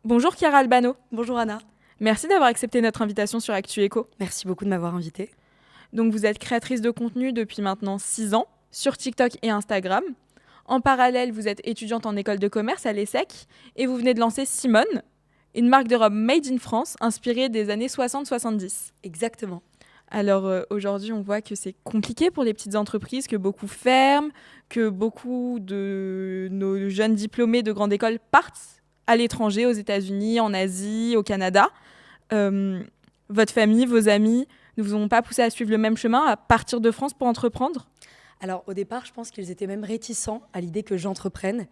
Bonjour Chiara Albano, Bonjour Anna, merci d'avoir accepté notre invitation sur Actu Echo. merci beaucoup de m'avoir invitée. Donc vous êtes créatrice de contenu depuis maintenant 6 ans sur TikTok et Instagram. En parallèle, vous êtes étudiante en école de commerce à l'ESSEC et vous venez de lancer Simone, une marque de robe made in France inspirée des années 60-70. Exactement. Alors aujourd'hui, on voit que c'est compliqué pour les petites entreprises, que beaucoup ferment, que beaucoup de nos jeunes diplômés de grande école partent à l'étranger, aux États-Unis, en Asie, au Canada. Votre famille, vos amis ne vous ont pas poussé à suivre le même chemin, à partir de France pour entreprendre ? Alors au départ, je pense qu'ils étaient même réticents à l'idée que j'entreprenne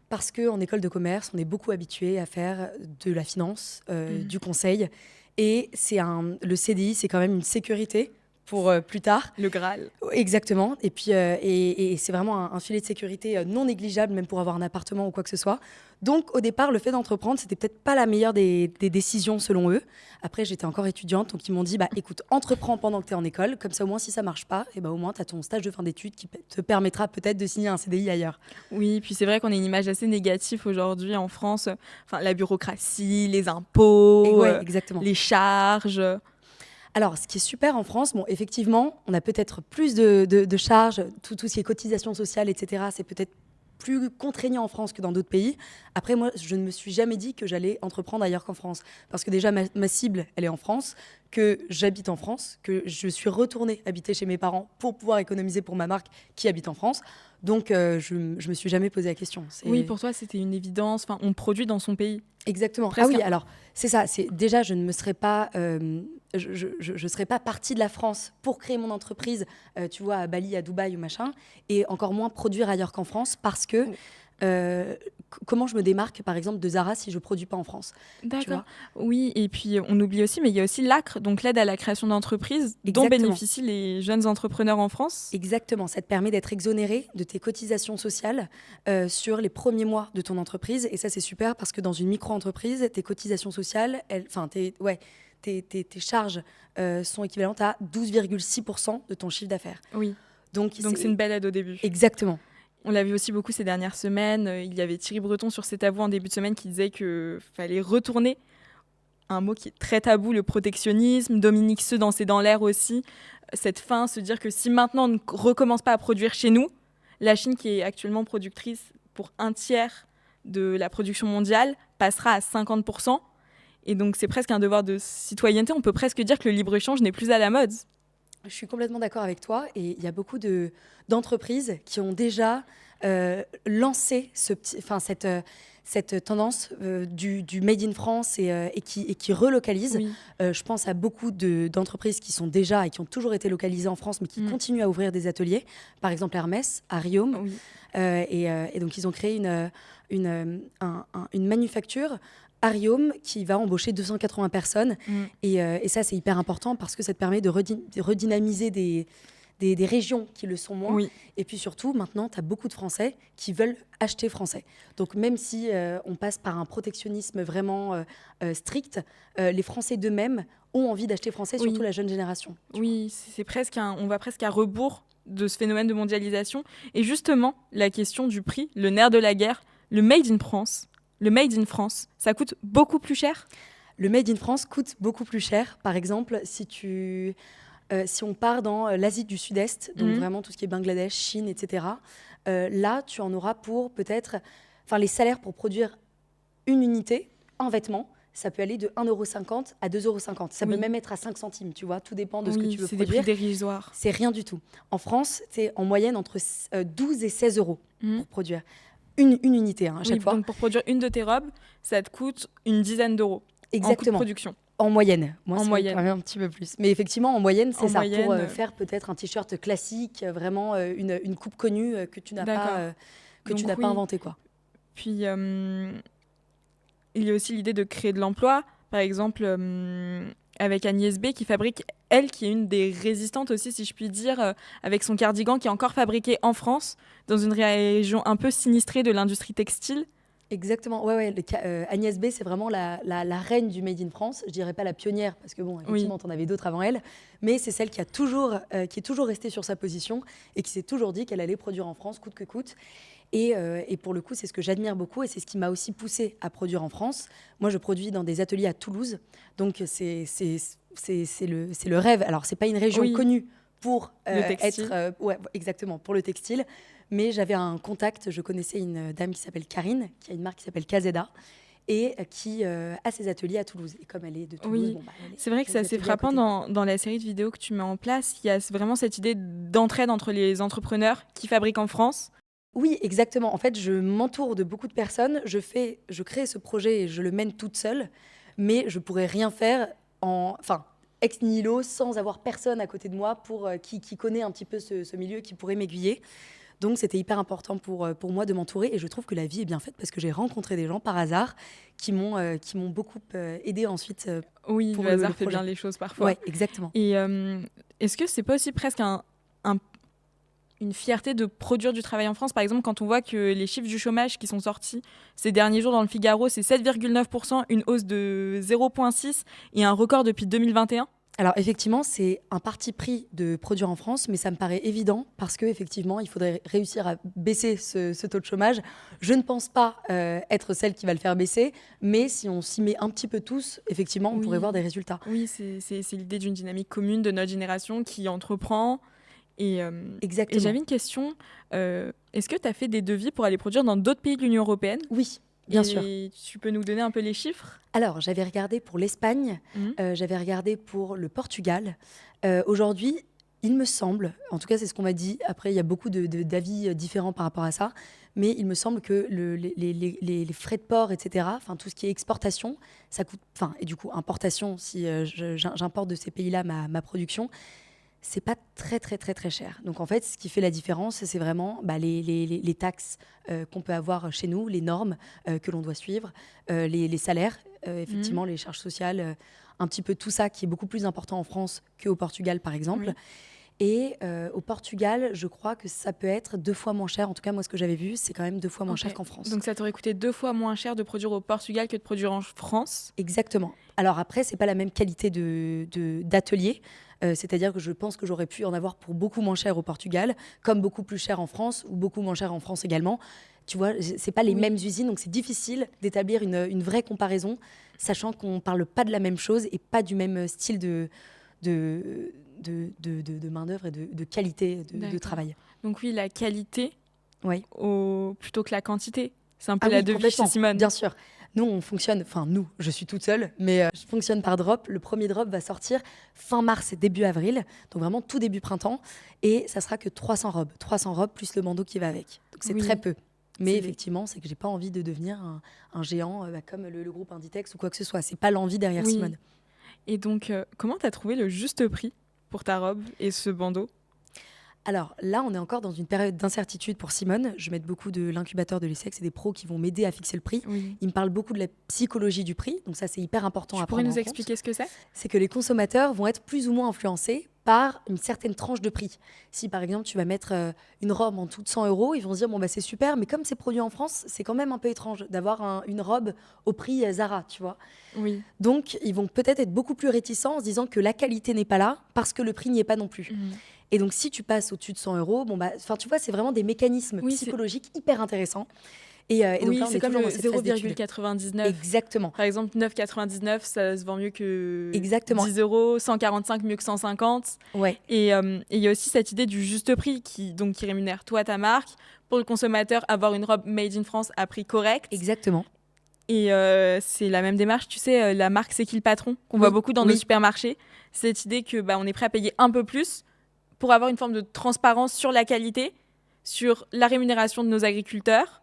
parce qu'en école de commerce, on est beaucoup habitué à faire de la finance, du conseil. Et le CDI, c'est quand même une sécurité pour plus tard. Le Graal. Exactement. Et puis, et c'est vraiment un filet de sécurité non négligeable, même pour avoir un appartement ou quoi que ce soit. Donc, au départ, le fait d'entreprendre, c'était peut-être pas la meilleure des décisions selon eux. Après, j'étais encore étudiante, donc ils m'ont dit, écoute, entreprends pendant que tu es en école. Comme ça, au moins, si ça marche pas, au moins, tu as ton stage de fin d'études qui te permettra peut-être de signer un CDI ailleurs. Oui, puis c'est vrai qu'on a une image assez négative aujourd'hui en France. Enfin, la bureaucratie, les impôts, Exactement. les charges. Alors, ce qui est super en France, bon, effectivement, on a peut-être plus de charges, tout ce qui est cotisations sociales, etc. C'est peut-être plus contraignant en France que dans d'autres pays. Après, moi, je ne me suis jamais dit que j'allais entreprendre ailleurs qu'en France. Parce que déjà, ma cible, elle est en France, que j'habite en France, que je suis retournée habiter chez mes parents pour pouvoir économiser pour ma marque qui habite en France. Donc, je ne me suis jamais posé la question. Oui, pour toi, c'était une évidence. Enfin, on produit dans son pays. Exactement. Presque. Ah oui, alors, c'est ça. Déjà, je ne me serais pas... je serais pas partie de la France pour créer mon entreprise, tu vois, à Bali, à Dubaï ou machin, et encore moins produire ailleurs qu'en France parce que comment je me démarque, par exemple, de Zara si je produis pas en France. D'accord. Oui, et puis on oublie aussi, mais il y a aussi l'ACRE, donc l'aide à la création d'entreprises, dont bénéficient les jeunes entrepreneurs en France. Exactement. Ça te permet d'être exonéré de tes cotisations sociales sur les premiers mois de ton entreprise, et ça c'est super parce que dans une micro-entreprise, tes cotisations sociales, tes charges sont équivalentes à 12,6% de ton chiffre d'affaires. Oui. Donc c'est une belle aide au début. Exactement. On l'a vu aussi beaucoup ces dernières semaines. Il y avait Thierry Breton sur C'est à vous en début de semaine qui disait qu'il fallait retourner un mot qui est très tabou, le protectionnisme. Dominique Seux dans C'est dans l'air aussi. Cette fin, se dire que si maintenant on ne recommence pas à produire chez nous, la Chine, qui est actuellement productrice pour 1/3 de la production mondiale, passera à 50%. Et donc c'est presque un devoir de citoyenneté. On peut presque dire que le libre-échange n'est plus à la mode. Je suis complètement d'accord avec toi, et il y a beaucoup d'entreprises qui ont déjà lancé cette tendance du Made in France et qui relocalisent. Oui. Je pense à beaucoup d'entreprises qui sont déjà et qui ont toujours été localisées en France, mais qui continuent à ouvrir des ateliers. Par exemple, Hermès, à Riom. Oui. Et donc, ils ont créé une manufacture à Riom qui va embaucher 280 personnes. Et ça, c'est hyper important parce que ça te permet de redynamiser des régions qui le sont moins. Oui. Et puis surtout, maintenant, tu as beaucoup de Français qui veulent acheter français. Donc même si on passe par un protectionnisme vraiment strict, les Français d'eux-mêmes ont envie d'acheter français, surtout la jeune génération. Oui, c'est presque on va presque à rebours de ce phénomène de mondialisation. Et justement, la question du prix, le nerf de la guerre, le Made in France. Le Made in France, ça coûte beaucoup plus cher ? Le Made in France coûte beaucoup plus cher. Par exemple, si on part dans l'Asie du Sud-Est, donc vraiment tout ce qui est Bangladesh, Chine, etc., là, tu en auras pour peut-être... Enfin, les salaires pour produire une unité, un vêtement, ça peut aller de 1,50 € à 2,50 €. Ça peut même être à 5 centimes, tu vois. Tout dépend de ce que tu veux produire. C'est des prix dérisoires. C'est rien du tout. En France, c'est en moyenne entre 12 et 16 € pour produire une unité à chaque fois. Donc pour produire une de tes robes, ça te coûte une dizaine d'euros. Exactement. En coût de production. En moyenne. Moi, en moyenne. Quand même un petit peu plus. Mais effectivement, en moyenne, c'est ça. Pour faire peut-être un t-shirt classique, vraiment une coupe connue que tu n'as pas, pas inventé, quoi. Puis, il y a aussi l'idée de créer de l'emploi. Par exemple, avec Agnès B qui fabrique, elle, qui est une des résistantes aussi, si je puis dire, avec son cardigan qui est encore fabriqué en France, dans une région un peu sinistrée de l'industrie textile. Exactement. Agnès B, c'est vraiment la reine du Made in France. Je dirais pas la pionnière, parce que bon, effectivement, t'en avais d'autres avant elle, mais c'est celle qui est toujours restée sur sa position et qui s'est toujours dit qu'elle allait produire en France, coûte que coûte. Et pour le coup, c'est ce que j'admire beaucoup et c'est ce qui m'a aussi poussée à produire en France. Moi, je produis dans des ateliers à Toulouse, donc c'est le rêve. Alors, c'est pas une région connue pour le textile. exactement, pour le textile. Mais j'avais un contact, je connaissais une dame qui s'appelle Karine, qui a une marque qui s'appelle Caseda, et qui a ses ateliers à Toulouse. Et comme elle est de Toulouse, c'est vrai que c'est assez frappant dans la série de vidéos que tu mets en place. Il y a vraiment cette idée d'entraide entre les entrepreneurs qui fabriquent en France. Oui, exactement. En fait, je m'entoure de beaucoup de personnes. Je crée ce projet et je le mène toute seule, mais je pourrais rien faire ex nihilo, sans avoir personne à côté de moi qui connaît un petit peu ce milieu, qui pourrait m'aiguiller. Donc, c'était hyper important pour moi de m'entourer. Et je trouve que la vie est bien faite parce que j'ai rencontré des gens par hasard qui m'ont beaucoup aidé ensuite. Oui, le hasard fait bien les choses parfois. Oui, exactement. Et est-ce que c'est pas aussi presque une fierté de produire du travail en France? Par exemple, quand on voit que les chiffres du chômage qui sont sortis ces derniers jours dans le Figaro, c'est 7,9%, une hausse de 0,6 et un record depuis 2021. Alors effectivement, c'est un parti pris de produire en France, mais ça me paraît évident parce qu'effectivement, il faudrait réussir à baisser ce taux de chômage. Je ne pense pas être celle qui va le faire baisser, mais si on s'y met un petit peu tous, effectivement, on pourrait voir des résultats. Oui, c'est l'idée d'une dynamique commune de notre génération qui entreprend. Exactement. Et j'avais une question. Est-ce que tu as fait des devis pour aller produire dans d'autres pays de l'Union européenne? Oui. Bien sûr. Tu peux nous donner un peu les chiffres? Alors, j'avais regardé pour l'Espagne, j'avais regardé pour le Portugal. Aujourd'hui, il me semble, en tout cas c'est ce qu'on m'a dit, après il y a beaucoup d'avis différents par rapport à ça, mais il me semble que les frais de port, etc., tout ce qui est exportation, ça coûte, et du coup importation, si j'importe de ces pays-là ma production, c'est pas très très très très cher. Donc en fait, ce qui fait la différence, c'est vraiment les taxes qu'on peut avoir chez nous, les normes que l'on doit suivre, les salaires, effectivement, les charges sociales, un petit peu tout ça qui est beaucoup plus important en France qu'au Portugal, par exemple. Oui. Et au Portugal, je crois que ça peut être 2 fois moins cher. En tout cas, moi, ce que j'avais vu, c'est quand même 2 fois moins cher qu'en France. Donc ça t'aurait coûté 2 fois moins cher de produire au Portugal que de produire en France? Exactement. Alors après, c'est pas la même qualité d'atelier. C'est-à-dire que je pense que j'aurais pu en avoir pour beaucoup moins cher au Portugal, comme beaucoup plus cher en France, ou beaucoup moins cher en France également. Tu vois, c'est pas les mêmes usines, donc c'est difficile d'établir une vraie comparaison, sachant qu'on parle pas de la même chose et pas du même style de main-d'œuvre et de qualité de travail. Donc oui, la qualité plutôt que la quantité. C'est un peu la devise chez Simone. Bien sûr. Nous, on fonctionne, je suis toute seule, mais je fonctionne par drop. Le premier drop va sortir fin mars, début avril, donc vraiment tout début printemps. Et ça sera que 300 robes. 300 robes plus le bandeau qui va avec. Donc c'est très peu. Mais effectivement, c'est que j'ai pas envie de devenir un géant comme le groupe Inditex ou quoi que ce soit. C'est pas l'envie derrière Simone. Et donc, comment tu as trouvé le juste prix pour ta robe et ce bandeau? Alors là, on est encore dans une période d'incertitude pour Simone. Je m'aide beaucoup de l'incubateur de l'ESSEC, c'est des pros qui vont m'aider à fixer le prix. Oui. Ils me parlent beaucoup de la psychologie du prix, donc ça c'est hyper important à prendre en compte. Tu pourrais nous expliquer ce que c'est? C'est que les consommateurs vont être plus ou moins influencés par une certaine tranche de prix. Si par exemple tu vas mettre une robe en dessous de 100 €, ils vont se dire c'est super, mais comme c'est produit en France, c'est quand même un peu étrange d'avoir une robe au prix Zara, tu vois. Oui. Donc ils vont peut-être être beaucoup plus réticents en se disant que la qualité n'est pas là parce que le prix n'y est pas non plus. Et donc, si tu passes au-dessus de 100 €, tu vois, c'est vraiment des mécanismes psychologiques hyper intéressants. Et donc là, c'est comme le 0,99. Exactement. Par exemple, 9,99, ça se vend mieux que 10 €, 145 mieux que 150. Ouais. Et il y a aussi cette idée du juste prix qui rémunère toi, ta marque. Pour le consommateur, avoir une robe made in France à prix correct. Exactement. Et c'est la même démarche, tu sais, la marque C'est qui le patron qu'on voit beaucoup dans nos supermarchés. Cette idée que on est prêt à payer un peu plus pour avoir une forme de transparence sur la qualité, sur la rémunération de nos agriculteurs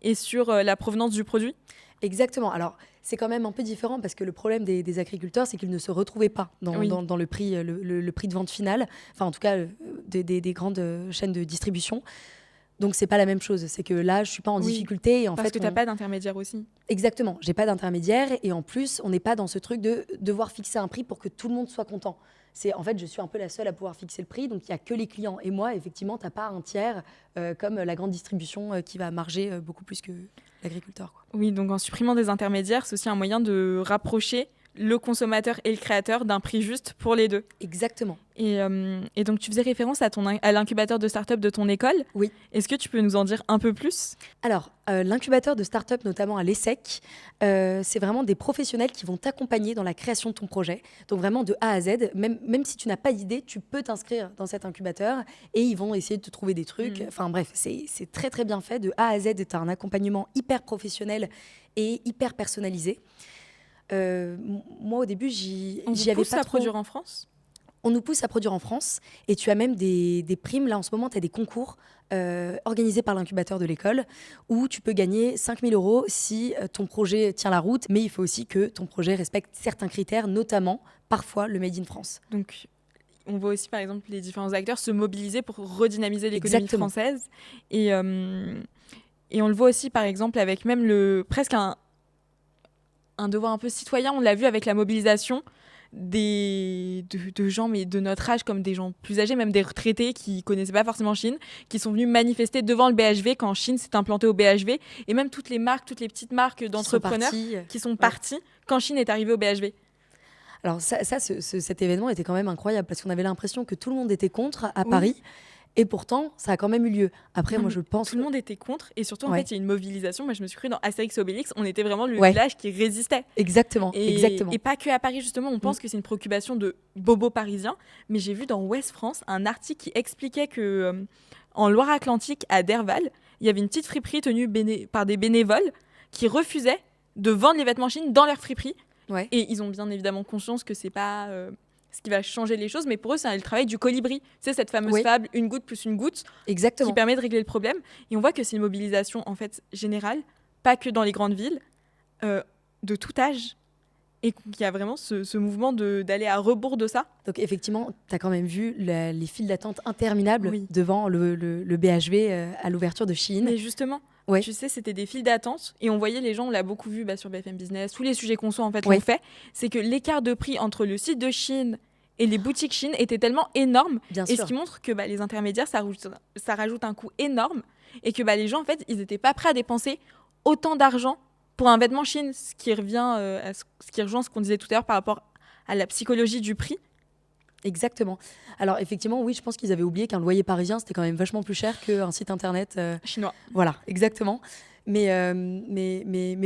et sur la provenance du produit. Exactement. Alors, c'est quand même un peu différent parce que le problème des agriculteurs, c'est qu'ils ne se retrouvaient pas dans le prix, le prix de vente final, en tout cas des grandes chaînes de distribution. Donc, c'est pas la même chose. C'est que là, je suis pas en difficulté. Et parce que tu n'as pas d'intermédiaire aussi. Exactement. J'ai pas d'intermédiaire. Et en plus, on n'est pas dans ce truc de devoir fixer un prix pour que tout le monde soit content. En fait, je suis un peu la seule à pouvoir fixer le prix, donc il n'y a que les clients. Et moi, effectivement, tu n'as pas un tiers comme la grande distribution qui va marger beaucoup plus que l'agriculteur, quoi. Oui, donc en supprimant des intermédiaires, c'est aussi un moyen de rapprocher le consommateur et le créateur d'un prix juste pour les deux. Exactement. Et donc, tu faisais référence à l'incubateur de start-up de ton école. Oui. Est-ce que tu peux nous en dire un peu plus ? Alors, l'incubateur de start-up, notamment à l'ESSEC, c'est vraiment des professionnels qui vont t'accompagner dans la création de ton projet. Donc vraiment de A à Z, même si tu n'as pas d'idée, tu peux t'inscrire dans cet incubateur et ils vont essayer de te trouver des trucs. Enfin bref, c'est très très bien fait. De A à Z, tu as un accompagnement hyper professionnel et hyper personnalisé. Moi, au début, j'y avais pas à trop... produire en France ? On nous pousse à produire en France et tu as même des primes. Là, en ce moment, tu as des concours organisés par l'incubateur de l'école où tu peux gagner 5 000 € si ton projet tient la route, mais il faut aussi que ton projet respecte certains critères, notamment parfois le Made in France. Donc, on voit aussi, par exemple, les différents acteurs se mobiliser pour redynamiser l'économie française. Et on le voit aussi, par exemple, avec même presque un devoir un peu citoyen. On l'a vu avec la mobilisation de gens mais de notre âge, comme des gens plus âgés, même des retraités qui connaissaient pas forcément Chine, qui sont venus manifester devant le BHV quand Chine s'est implantée au BHV, et même toutes les petites marques d'entrepreneurs qui sont partis quand Chine est arrivée au BHV. Alors cet événement était quand même incroyable parce qu'on avait l'impression que tout le monde était contre à Paris. Et pourtant, ça a quand même eu lieu. Après, moi, je pense... Tout le monde était contre. Et surtout, en fait, il y a une mobilisation. Moi, je me suis cru dans Astérix et Obélix. On était vraiment le village qui résistait. Exactement. Et pas que à Paris, justement. On pense que c'est une préoccupation de bobos parisiens. Mais j'ai vu dans Ouest France un article qui expliquait que en Loire-Atlantique, à Derval, il y avait une petite friperie tenue par des bénévoles qui refusaient de vendre les vêtements Chine dans leur friperie. Et ils ont bien évidemment conscience que c'est pas... ce qui va changer les choses, mais pour eux, c'est le travail du colibri. C'est cette fameuse fable, une goutte plus une goutte, qui permet de régler le problème. Et on voit que c'est une mobilisation en fait générale, pas que dans les grandes villes, de tout âge, et qu'il y a vraiment ce mouvement d'aller à rebours de ça. Donc effectivement, tu as quand même vu les files d'attente interminables devant le BHV à l'ouverture de Shein. Mais justement, tu sais, c'était des files d'attente et on voyait les gens, on l'a beaucoup vu sur BFM Business, tous les sujets conso en fait l'ont fait, c'est que l'écart de prix entre le site de Shein et les boutiques Shein était tellement énorme, ce qui montre que les intermédiaires, ça rajoute un coût énorme et que les gens en fait, ils n'étaient pas prêts à dépenser autant d'argent pour un vêtement Shein, ce qui rejoint ce qu'on disait tout à l'heure par rapport à la psychologie du prix. Exactement. Alors effectivement, oui, je pense qu'ils avaient oublié qu'un loyer parisien, c'était quand même vachement plus cher qu'un site internet chinois. Voilà, exactement. Mais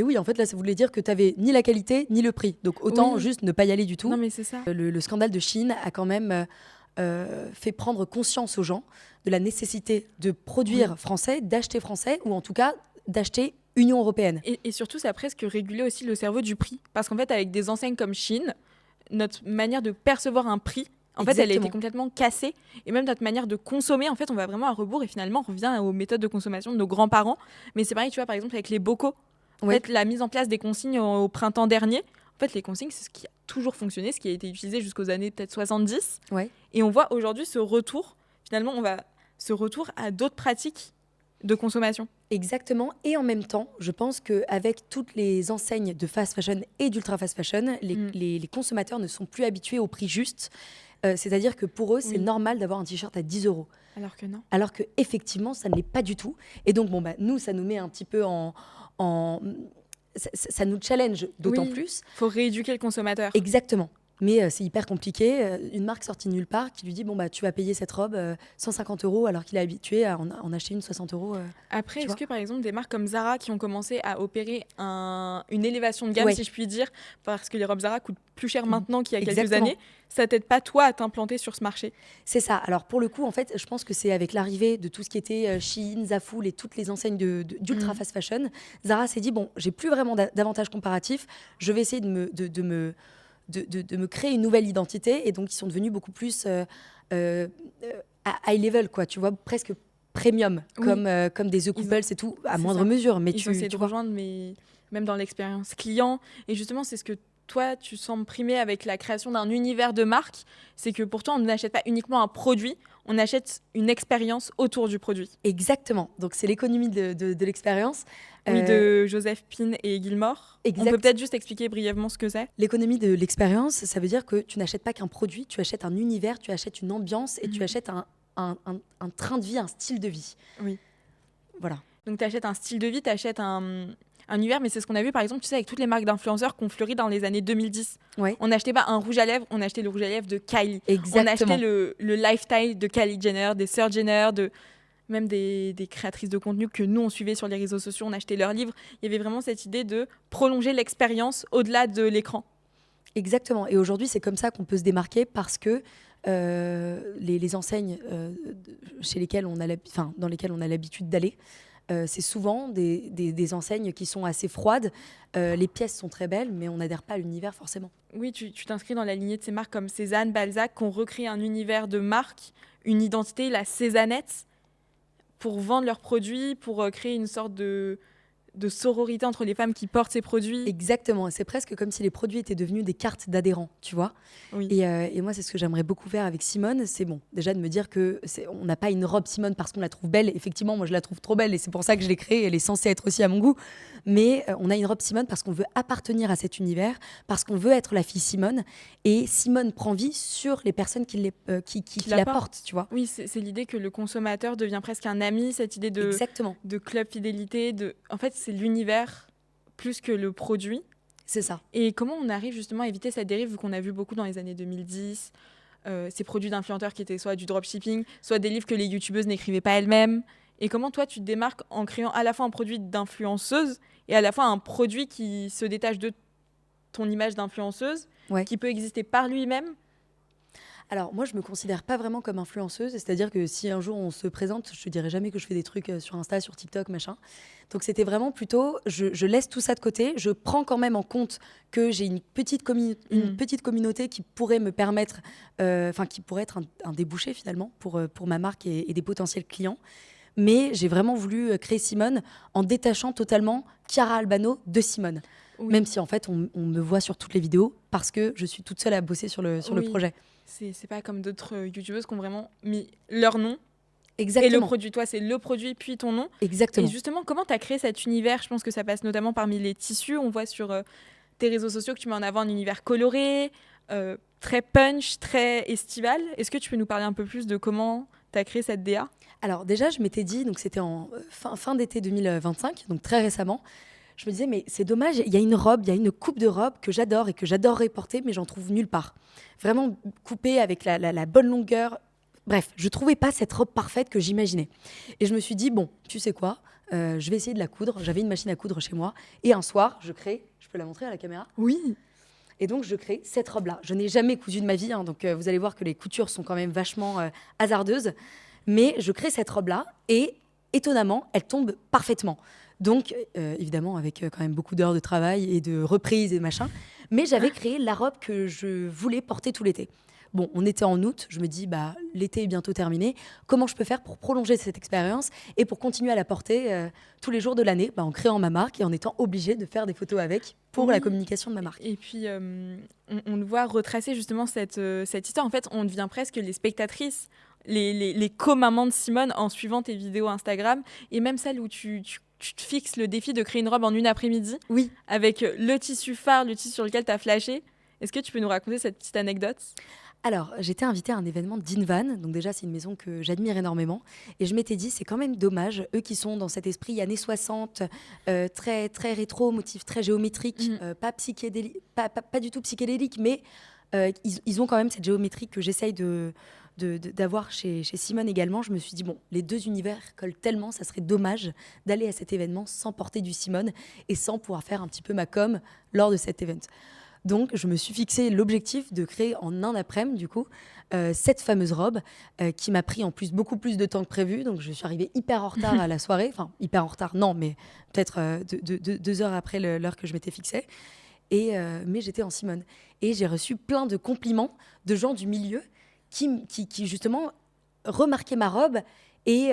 oui, en fait, là, ça voulait dire que tu n'avais ni la qualité, ni le prix. Donc autant juste ne pas y aller du tout. Non, mais c'est ça. Le scandale de Shein a quand même fait prendre conscience aux gens de la nécessité de produire français, d'acheter français, ou en tout cas d'acheter Union européenne. Et surtout, ça a presque régulé aussi le cerveau du prix. Parce qu'en fait, avec des enseignes comme Shein, notre manière de percevoir un prix, en fait, elle a été complètement cassée. Et même notre manière de consommer, en fait, on va vraiment à rebours. Et finalement, on revient aux méthodes de consommation de nos grands-parents. Mais c'est pareil, tu vois, par exemple, avec les bocaux. En fait, la mise en place des consignes au printemps dernier, en fait, les consignes, c'est ce qui a toujours fonctionné, ce qui a été utilisé jusqu'aux années peut-être 70. Et on voit aujourd'hui ce retour. Finalement, ce retour à d'autres pratiques de consommation. Exactement. Et en même temps, je pense qu'avec toutes les enseignes de fast fashion et d'ultra fast fashion, les consommateurs ne sont plus habitués au prix juste. C'est-à-dire que pour eux, c'est normal d'avoir un t-shirt à 10 €. Alors que non. Alors qu'effectivement, ça ne l'est pas du tout. Et donc, nous, ça nous met un petit peu ça nous challenge d'autant plus. Il faut rééduquer le consommateur. Exactement. Mais c'est hyper compliqué. Une marque sortie de nulle part qui lui dit tu vas payer cette robe 150 € alors qu'il est habitué à en acheter une 60 €. Après, est-ce que par exemple des marques comme Zara qui ont commencé à opérer une élévation de gamme, si je puis dire, parce que les robes Zara coûtent plus cher maintenant qu'il y a quelques années, ça t'aide pas toi à t'implanter sur ce marché? C'est ça. Alors pour le coup, en fait, je pense que c'est avec l'arrivée de tout ce qui était Shein, Zaful et toutes les enseignes d'ultra fast fashion, Zara s'est dit j'ai plus vraiment d'avantages comparatifs. Je vais essayer de me créer une nouvelle identité, et donc ils sont devenus beaucoup plus high level, quoi, tu vois, presque premium, comme des The Couples et tout, à moindre mesure. Mais ils ont essayé de rejoindre, mais même dans l'expérience client. Et justement, c'est ce que toi, tu sembles primer avec la création d'un univers de marque. C'est que pour toi, on n'achète pas uniquement un produit, on achète une expérience autour du produit. Exactement. Donc, c'est l'économie de l'expérience. Oui, de Joseph Pin et Gilmore. On peut peut-être juste expliquer brièvement ce que c'est. L'économie de l'expérience, ça veut dire que tu n'achètes pas qu'un produit, tu achètes un univers, tu achètes une ambiance et tu achètes un train de vie, un style de vie. Oui. Voilà. Donc, tu achètes un style de vie, tu achètes un univers, mais c'est ce qu'on a vu, par exemple, tu sais, avec toutes les marques d'influenceurs qui ont fleuri dans les années 2010. Ouais. On n'achetait pas un rouge à lèvres, on achetait le rouge à lèvres de Kylie. Exactement. On achetait le lifestyle de Kylie Jenner, des sœurs Jenner, même des créatrices de contenu que nous, on suivait sur les réseaux sociaux, on achetait leurs livres. Il y avait vraiment cette idée de prolonger l'expérience au-delà de l'écran. Exactement. Et aujourd'hui, c'est comme ça qu'on peut se démarquer parce que les enseignes dans lesquelles on a l'habitude d'aller, c'est souvent des enseignes qui sont assez froides. Les pièces sont très belles, mais on n'adhère pas à l'univers forcément. Oui, tu t'inscris dans la lignée de ces marques comme Cézanne, Balzac, qui ont recréé un univers de marque, une identité, la Cézannette, pour vendre leurs produits, pour créer une sorte de sororité entre les femmes qui portent ces produits. Exactement, c'est presque comme si les produits étaient devenus des cartes d'adhérents, tu vois. Oui. Et moi, c'est ce que j'aimerais beaucoup faire avec Simone, c'est déjà de me dire on n'a pas une robe Simone parce qu'on la trouve belle. Effectivement, moi, je la trouve trop belle et c'est pour ça que je l'ai créée. Elle est censée être aussi à mon goût. Mais on a une robe Simone parce qu'on veut appartenir à cet univers, parce qu'on veut être la fille Simone. Et Simone prend vie sur les personnes qui la portent, tu vois. Oui, c'est l'idée que le consommateur devient presque un ami, cette idée de club fidélité. En fait, c'est l'univers plus que le produit. C'est ça. Et comment on arrive justement à éviter cette dérive, vu qu'on a vu beaucoup dans les années 2010, ces produits d'influenceurs qui étaient soit du dropshipping, soit des livres que les youtubeuses n'écrivaient pas elles-mêmes. Et comment toi, tu te démarques en créant à la fois un produit d'influenceuse et à la fois un produit qui se détache de ton image d'influenceuse, qui peut exister par lui-même? Alors, moi, je me considère pas vraiment comme influenceuse. C'est-à-dire que si un jour on se présente, je te dirai jamais que je fais des trucs sur Insta, sur TikTok, machin. Donc, c'était vraiment plutôt, je laisse tout ça de côté. Je prends quand même en compte que j'ai une petite communauté qui pourrait me permettre, qui pourrait être un débouché finalement pour ma marque et des potentiels clients. Mais j'ai vraiment voulu créer Simone en détachant totalement Chiara Albano de Simone. Oui. Même si en fait, on me voit sur toutes les vidéos parce que je suis toute seule à bosser sur le projet. C'est pas comme d'autres youtubeuses qui ont vraiment mis leur nom. Exactement. Et le produit. Toi, c'est le produit puis ton nom. Exactement. Et justement, comment tu as créé cet univers? Je pense que ça passe notamment parmi les tissus. On voit sur tes réseaux sociaux que tu mets en avant un univers coloré, très punch, très estival. Est-ce que tu peux nous parler un peu plus de comment tu as créé cette DA? Alors déjà, je m'étais dit, donc c'était en fin d'été 2025, donc très récemment, je me disais, mais c'est dommage, il y a une robe, il y a une coupe de robe que j'adore et que j'adorerais porter, mais j'en trouve nulle part. Vraiment coupée avec la bonne longueur. Bref, je trouvais pas cette robe parfaite que j'imaginais. Et je me suis dit, bon, tu sais quoi, je vais essayer de la coudre. J'avais une machine à coudre chez moi. Et un soir, je crée, je peux la montrer à la caméra? Oui. Et donc, je crée cette robe-là. Je n'ai jamais cousu de ma vie, hein, donc vous allez voir que les coutures sont quand même vachement hasardeuses. Mais je crée cette robe-là et étonnamment, elle tombe parfaitement. Donc, évidemment, avec quand même beaucoup d'heures de travail et de reprises et machin. Mais j'avais créé la robe que je voulais porter tout l'été. Bon, on était en août. Je me dis, l'été est bientôt terminé. Comment je peux faire pour prolonger cette expérience et pour continuer à la porter tous les jours de l'année, en créant ma marque et en étant obligée de faire des photos avec pour la communication de ma marque. Et puis, on le voit retracer justement cette histoire. En fait, on devient presque les spectatrices, les co-mamans de Simone en suivant tes vidéos Instagram et même celles où tu te fixes le défi de créer une robe en une après-midi. Oui. Avec le tissu phare, le tissu sur lequel tu as flashé. Est-ce que tu peux nous raconter cette petite anecdote? Alors, j'étais invitée à un événement d'Invan. Donc déjà, c'est une maison que j'admire énormément. Et je m'étais dit, c'est quand même dommage, eux qui sont dans cet esprit années 60, très, très rétro, motif très géométrique, pas du tout psychédélique, mais ils ont quand même cette géométrie que j'essaye d'avoir chez Simone également. Je me suis dit, bon, les deux univers collent tellement, ça serait dommage d'aller à cet événement sans porter du Simone et sans pouvoir faire un petit peu ma com lors de cet événement. Donc, je me suis fixé l'objectif de créer en un après-midi, du coup, cette fameuse robe qui m'a pris en plus beaucoup plus de temps que prévu. Donc, je suis arrivée hyper en retard à la soirée. Enfin, hyper en retard, non, mais peut-être 2 heures après l'heure que je m'étais fixée. Mais j'étais en Simone. Et j'ai reçu plein de compliments de gens du milieu qui justement, remarquaient ma robe et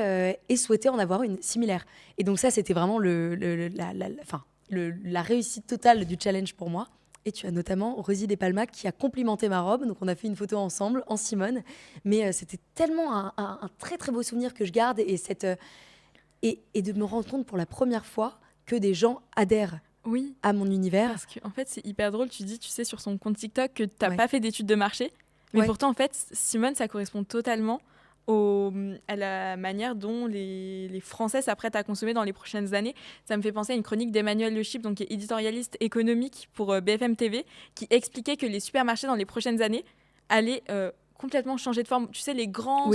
souhaitaient en avoir une similaire. Et donc ça, c'était vraiment la réussite totale du challenge pour moi. Et tu as notamment Rosie Despalma qui a complimenté ma robe. Donc, on a fait une photo ensemble en Simone. Mais c'était tellement un très, très beau souvenir que je garde. Et de me rendre compte pour la première fois que des gens adhèrent Oui, à mon univers. parce que en fait, c'est hyper drôle. Tu dis, tu sais, sur son compte TikTok que tu n'as Ouais. pas fait d'études de marché. Mais Ouais. pourtant, en fait, Simone, ça correspond totalement à la manière dont les Français s'apprêtent à consommer dans les prochaines années. Ça me fait penser à une chronique d'Emmanuel Le Chip, donc qui est éditorialiste économique pour BFM TV, qui expliquait que les supermarchés dans les prochaines années allaient complètement changer de forme. Tu sais, les grands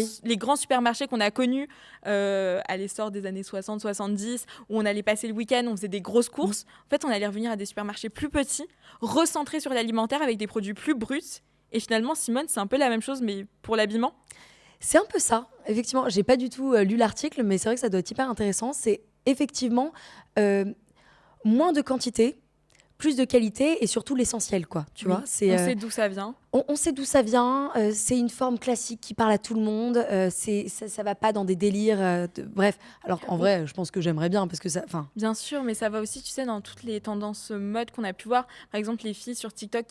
supermarchés qu'on a connus à l'essor des années 60-70, où on allait passer le week-end, on faisait des grosses courses. En fait, on allait revenir à des supermarchés plus petits, recentrés sur l'alimentaire avec des produits plus bruts. Et finalement, Simone, c'est un peu la même chose, mais pour l'habillement. C'est un peu ça, effectivement. J'ai pas du tout lu l'article, mais c'est vrai que ça doit être hyper intéressant. C'est effectivement moins de quantité, plus de qualité et surtout l'essentiel, quoi. Tu vois, On sait d'où ça vient. On sait d'où ça vient. C'est une forme classique qui parle à tout le monde. Ça va pas dans des délires. Bref, alors qu'en vrai, je pense que j'aimerais bien parce que ça. Bien sûr, mais ça va aussi, tu sais, dans toutes les tendances mode qu'on a pu voir. Par exemple, les filles sur TikTok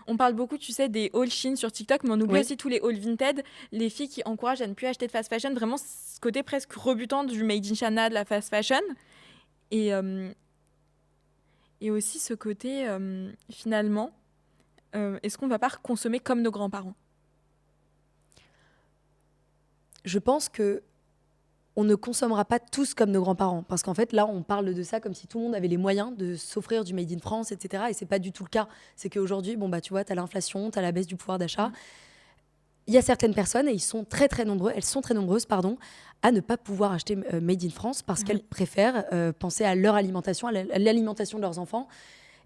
on parle beaucoup, tu sais, des hauls Shein sur TikTok, mais on oublie aussi tous les hauls Vinted. Les filles qui encouragent à ne plus acheter de fast fashion. Vraiment, ce côté presque rebutant du Made in China, de la fast fashion. Et aussi ce côté, finalement, est-ce qu'on va pas consommer comme nos grands-parents ? Je pense que on ne consommera pas tous comme nos grands-parents. Parce qu'en fait, là, on parle de ça comme si tout le monde avait les moyens de s'offrir du Made in France, etc. Et c'est pas du tout le cas. C'est qu'aujourd'hui, tu vois, tu as l'inflation, tu as la baisse du pouvoir d'achat. Il y a certaines personnes, et elles sont très nombreuses, à ne pas pouvoir acheter Made in France parce qu'elles préfèrent penser à leur alimentation, à l'alimentation de leurs enfants.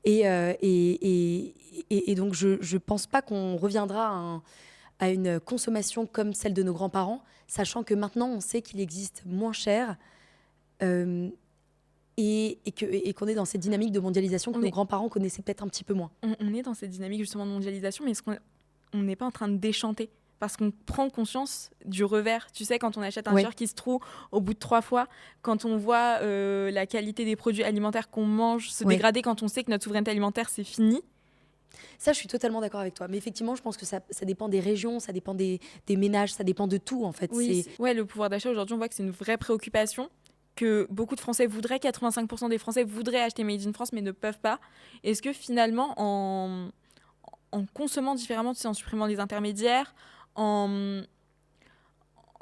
Et donc, je pense pas qu'on reviendra à une consommation comme celle de nos grands-parents, sachant que maintenant, on sait qu'il existe moins cher et qu'on est dans cette dynamique de mondialisation que nos grands-parents connaissaient peut-être un petit peu moins. On est dans cette dynamique justement de mondialisation, mais est-ce qu'on n'est pas en train de déchanter ? Parce qu'on prend conscience du revers. Tu sais, quand on achète un t-shirt qui se trouve au bout de 3 fois, quand on voit la qualité des produits alimentaires qu'on mange se dégrader, quand on sait que notre souveraineté alimentaire, c'est fini. Ça, je suis totalement d'accord avec toi. Mais effectivement, je pense que ça dépend des régions, ça dépend des ménages, ça dépend de tout, en fait. Oui, le pouvoir d'achat, aujourd'hui, on voit que c'est une vraie préoccupation, que beaucoup de Français voudraient, 85% des Français voudraient acheter Made in France, mais ne peuvent pas. Est-ce que finalement, en consommant différemment, tu sais, en supprimant les intermédiaires, en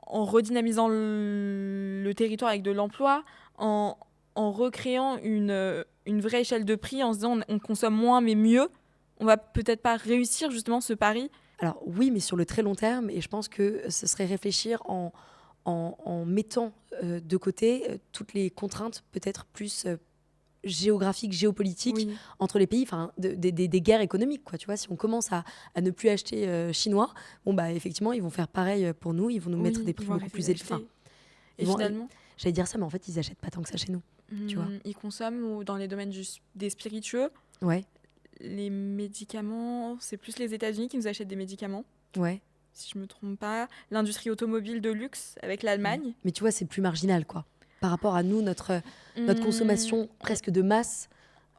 redynamisant le territoire avec de l'emploi, en recréant une vraie échelle de prix, en se disant on consomme moins mais mieux, on va peut-être pas réussir justement ce pari ? Alors oui, mais sur le très long terme, et je pense que ce serait réfléchir en mettant de côté toutes les contraintes peut-être plus géographiques, géopolitiques entre les pays, des guerres économiques, quoi. Tu vois, si on commence à ne plus acheter chinois, effectivement, ils vont faire pareil pour nous, ils vont nous mettre des prix beaucoup plus élevés. Et finalement, j'allais dire ça, mais en fait, ils achètent pas tant que ça chez nous. Tu vois, ils consomment dans les domaines des spiritueux. Ouais. Les médicaments, c'est plus les États-Unis qui nous achètent des médicaments. Ouais. Si je me trompe pas, l'industrie automobile de luxe avec l'Allemagne. Mais tu vois, c'est plus marginal, quoi. Par rapport à nous, notre consommation presque de masse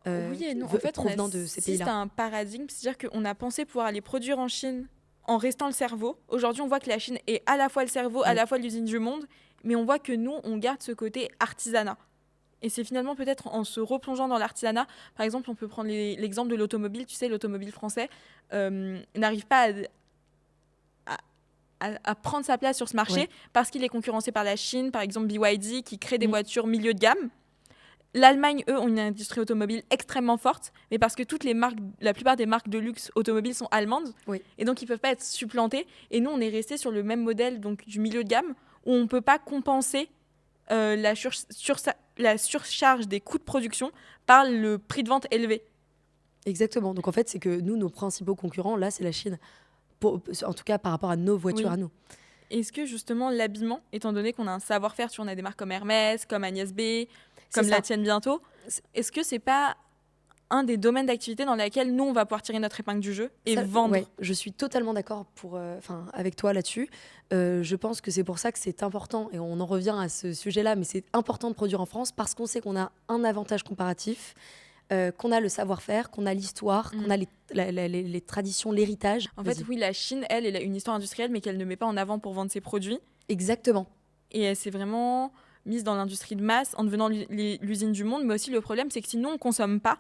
oui et non. En fait, provenant de ces pays-là. C'est un paradigme, c'est-à-dire qu'on a pensé pouvoir aller produire en Chine en restant le cerveau. Aujourd'hui, on voit que la Chine est à la fois le cerveau, à la fois l'usine du monde, mais on voit que nous, on garde ce côté artisanat. Et c'est finalement peut-être en se replongeant dans l'artisanat, par exemple, on peut prendre l'exemple de l'automobile. Tu sais, l'automobile français n'arrive pas à prendre sa place sur ce marché parce qu'il est concurrencé par la Chine, par exemple BYD, qui crée des voitures milieu de gamme. L'Allemagne, eux, ont une industrie automobile extrêmement forte, mais parce que la plupart des marques de luxe automobiles sont allemandes, et donc ils ne peuvent pas être supplantés. Et nous, on est resté sur le même modèle donc, du milieu de gamme, où on ne peut pas compenser la surcharge des coûts de production par le prix de vente élevé. Exactement. Donc en fait, c'est que nous, nos principaux concurrents, là, c'est la Chine. En tout cas, par rapport à nos voitures à nous. Est-ce que justement l'habillement, étant donné qu'on a un savoir-faire, on a des marques comme Hermès, comme Agnès B, comme la tienne bientôt, est-ce que c'est pas un des domaines d'activité dans lequel nous, on va pouvoir tirer notre épingle du jeu et vendre? Ouais, je suis totalement d'accord avec toi là-dessus. Je pense que c'est pour ça que c'est important, et on en revient à ce sujet-là, mais c'est important de produire en France parce qu'on sait qu'on a un avantage comparatif qu'on a le savoir-faire, qu'on a l'histoire, qu'on a les traditions, l'héritage. En fait, oui, la Chine, elle a une histoire industrielle, mais qu'elle ne met pas en avant pour vendre ses produits. Exactement. Et elle s'est vraiment mise dans l'industrie de masse en devenant l'usine du monde. Mais aussi, le problème, c'est que si nous, on ne consomme pas,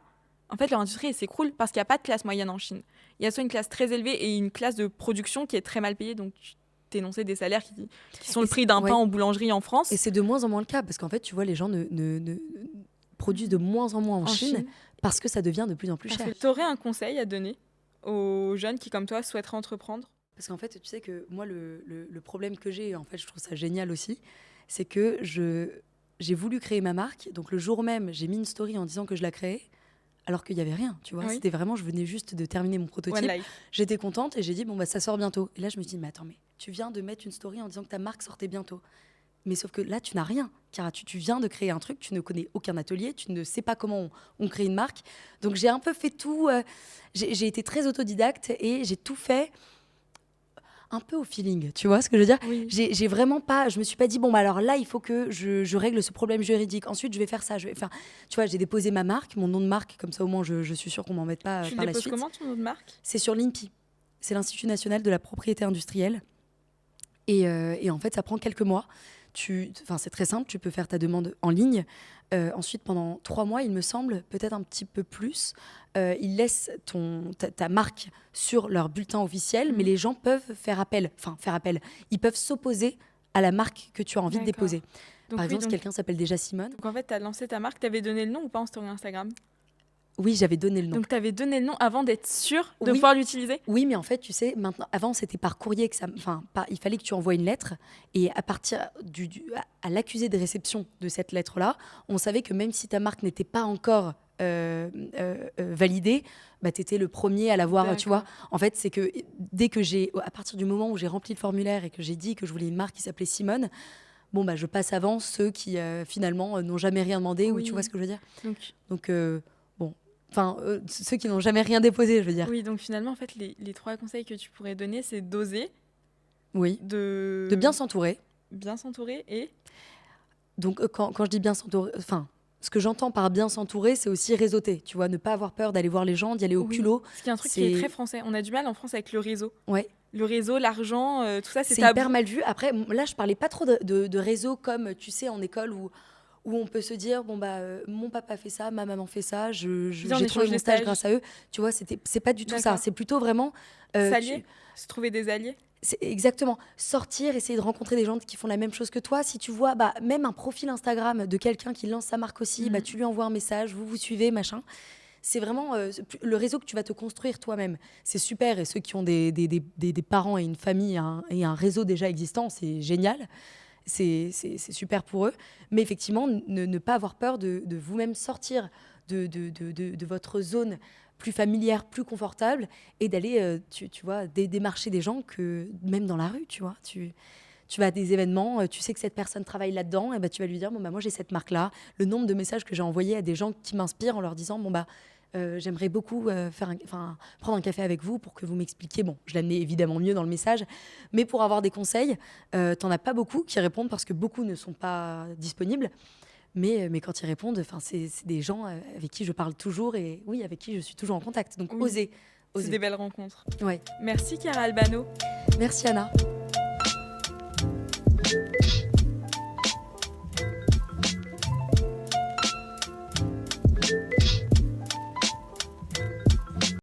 en fait, leur industrie, elle s'écroule parce qu'il n'y a pas de classe moyenne en Chine. Il y a soit une classe très élevée et une classe de production qui est très mal payée. Donc, tu énonçais des salaires qui sont le prix d'un pain en boulangerie en France. Et c'est de moins en moins le cas parce qu'en fait, tu vois, les gens ne produisent de moins en moins en Chine parce que ça devient de plus en plus cher. Tu aurais un conseil à donner aux jeunes qui, comme toi, souhaiteraient entreprendre? Parce qu'en fait, tu sais que moi, le problème que j'ai, en fait, je trouve ça génial aussi, c'est que j'ai voulu créer ma marque. Donc, le jour même, j'ai mis une story en disant que je la créais, alors qu'il n'y avait rien, tu vois. Oui. C'était vraiment, je venais juste de terminer mon prototype. J'étais contente et j'ai dit, bon, bah, ça sort bientôt. Et là, je me suis dit, mais attends, mais tu viens de mettre une story en disant que ta marque sortait bientôt. Mais sauf que là, tu n'as rien, car tu viens de créer un truc, tu ne connais aucun atelier, tu ne sais pas comment on crée une marque. Donc, j'ai un peu fait tout. J'ai été très autodidacte et j'ai tout fait un peu au feeling, tu vois ce que je veux dire? Oui. J'ai vraiment pas, je me suis pas dit bon bah alors là il faut que je règle ce problème juridique. Ensuite je vais faire ça, tu vois, j'ai déposé ma marque, mon nom de marque, comme ça au moins je suis sûre qu'on m'embête pas par la suite. Tu déposes comment ton nom de marque? C'est sur l'INPI, c'est l'Institut national de la propriété industrielle. Et en fait ça prend quelques mois. C'est très simple, tu peux faire ta demande en ligne. Ensuite, pendant 3 mois, il me semble, peut-être un petit peu plus, ils laissent ta marque sur leur bulletin officiel, mais les gens peuvent faire appel. Ils peuvent s'opposer à la marque que tu as envie de déposer. Par exemple, si quelqu'un s'appelle déjà Simone. Donc en fait, tu as lancé ta marque, tu avais donné le nom ou pas en story Instagram? Oui, j'avais donné le nom. Donc, tu avais donné le nom avant d'être sûre de pouvoir l'utiliser? Oui, mais en fait, tu sais, maintenant, avant, c'était par courrier que il fallait que tu envoies une lettre. Et à partir à l'accusé de réception de cette lettre-là, on savait que même si ta marque n'était pas encore validée, bah, tu étais le premier à l'avoir, tu vois. En fait, c'est que à partir du moment où j'ai rempli le formulaire et que j'ai dit que je voulais une marque qui s'appelait Simone, bon, bah, je passe avant ceux qui, finalement, n'ont jamais rien demandé. Ou tu vois ce que je veux dire? Donc ceux qui n'ont jamais rien déposé, je veux dire. Oui, donc finalement, en fait, les 3 conseils que tu pourrais donner, c'est d'oser. Oui. De bien s'entourer. Bien s'entourer et... Donc, quand je dis bien s'entourer... ce que j'entends par bien s'entourer, c'est aussi réseauter. Tu vois, ne pas avoir peur d'aller voir les gens, d'y aller au culot. Ce qui est un truc qui est très français. On a du mal en France avec le réseau. Ouais. Le réseau, l'argent, tout ça, c'est hyper mal vu. Après, là, je parlais pas trop de réseau comme, tu sais, en école où on peut se dire bon bah mon papa fait ça, ma maman fait ça, j'ai trouvé mon stage grâce à eux. Tu vois, c'est pas du tout ça. C'est plutôt vraiment s'allier, se trouver des alliés. C'est exactement sortir, essayer de rencontrer des gens qui font la même chose que toi. Si tu vois même un profil Instagram de quelqu'un qui lance sa marque aussi, tu lui envoies un message, vous suivez, machin. C'est vraiment le réseau que tu vas te construire toi-même. C'est super, et ceux qui ont des parents et une famille et un réseau déjà existant, c'est génial. C'est super pour eux. Mais effectivement, ne pas avoir peur de vous-même sortir de votre zone plus familière, plus confortable, et d'aller, tu vois, démarcher des gens que, même dans la rue, tu vois. Tu vas à des événements, tu sais que cette personne travaille là-dedans, et tu vas lui dire, bon, moi j'ai cette marque-là. Le nombre de messages que j'ai envoyés à des gens qui m'inspirent en leur disant, j'aimerais beaucoup prendre un café avec vous pour que vous m'expliquiez. Bon, je l'amenais évidemment mieux dans le message, mais pour avoir des conseils, t'en as pas beaucoup qui répondent parce que beaucoup ne sont pas disponibles. Mais quand ils répondent, c'est des gens avec qui je parle toujours et oui, avec qui je suis toujours en contact. Donc, oser. C'est des belles rencontres. Ouais. Merci, Chiara Albano. Merci, Anna.